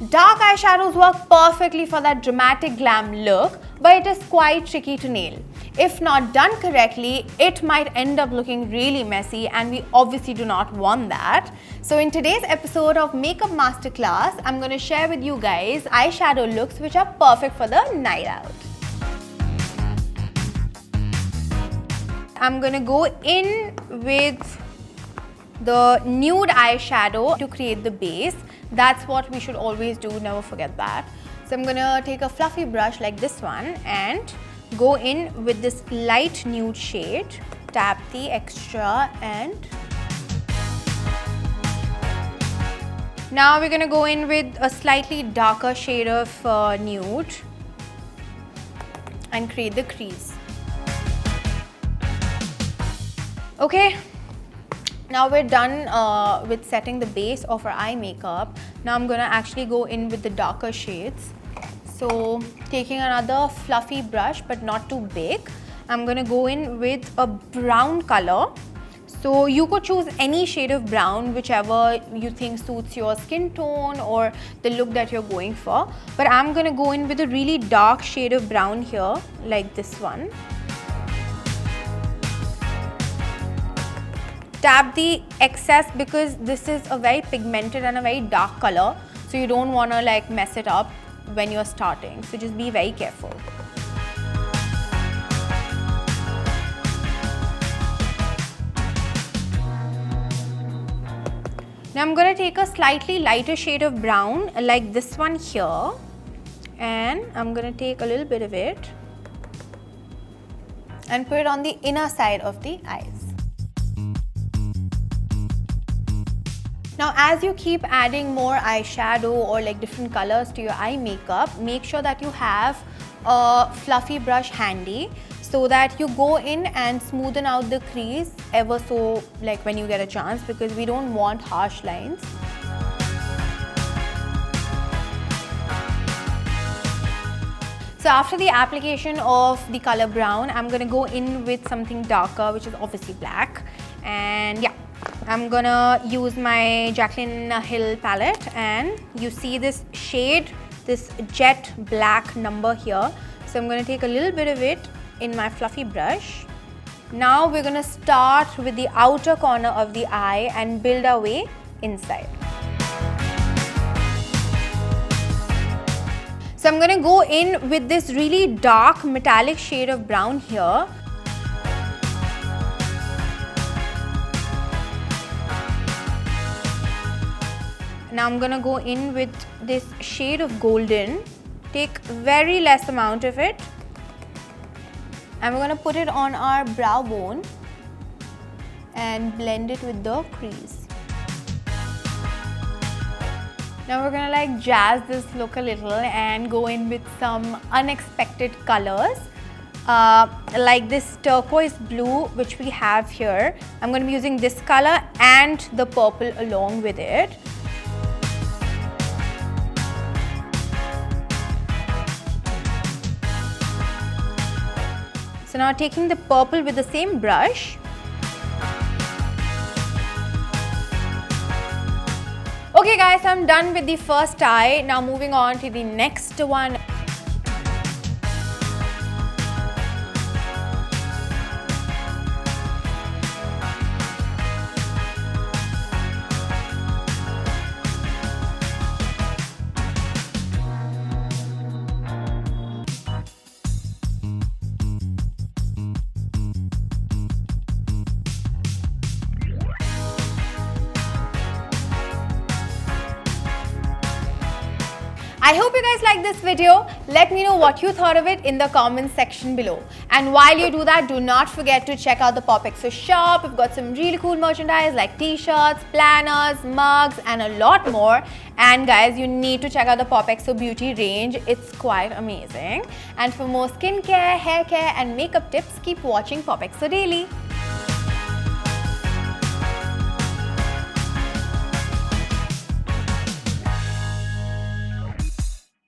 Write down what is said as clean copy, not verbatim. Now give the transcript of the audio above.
Dark eyeshadows work perfectly for that dramatic glam look, but it is quite tricky to nail. If not done correctly, it might end up looking really messy, and we obviously do not want that. So in today's episode of Makeup Masterclass, I'm going to share with you guys eyeshadow looks which are perfect for the night out. I'm going to go in with the nude eyeshadow to create the base. That's what we should always do, never forget that. So I'm gonna take a fluffy brush like this one and go in with this light nude shade, tap the extra, and now we're gonna go in with a slightly darker shade of nude and create the crease. Okay. Now we're done with setting the base of our eye makeup. Now I'm gonna actually go in with the darker shades. So taking another fluffy brush, but not too big, I'm gonna go in with a brown color. So you could choose any shade of brown, whichever you think suits your skin tone or the look that you're going for. But I'm gonna go in with a really dark shade of brown here, like this one. Tap the excess because this is a very pigmented and a very dark color, so you don't want to like mess it up when you're starting, so just be very careful. Now I'm going to take a slightly lighter shade of brown like this one here, and I'm going to take a little bit of it and put it on the inner side of the eyes. Now as you keep adding more eyeshadow or like different colors to your eye makeup, make sure that you have a fluffy brush handy so that you go in and smoothen out the crease ever so like when you get a chance, because we don't want harsh lines. So after the application of the color brown, I'm going to go in with something darker, which is obviously black, and yeah. I'm gonna use my Jaclyn Hill palette, and you see this shade, this jet black number here. So I'm gonna take a little bit of it in my fluffy brush. Now we're gonna start with the outer corner of the eye and build our way inside. So I'm gonna go in with this really dark metallic shade of brown here. Now I'm gonna go in with this shade of golden, take very less amount of it, and we're gonna put it on our brow bone and blend it with the crease. Now we're gonna like jazz this look a little and go in with some unexpected colors. Like this turquoise blue which we have here. I'm gonna be using this color and the purple along with it. So now taking the purple with the same brush. Okay guys, I'm done with the first eye. Now moving on to the next one. I hope you guys liked this video. Let me know what you thought of it in the comments section below. And while you do that, do not forget to check out the POPxo shop. We've got some really cool merchandise like t-shirts, planners, mugs, and a lot more. And guys, you need to check out the POPxo beauty range. It's quite amazing. And for more skincare, hair care, and makeup tips, keep watching POPxo Daily.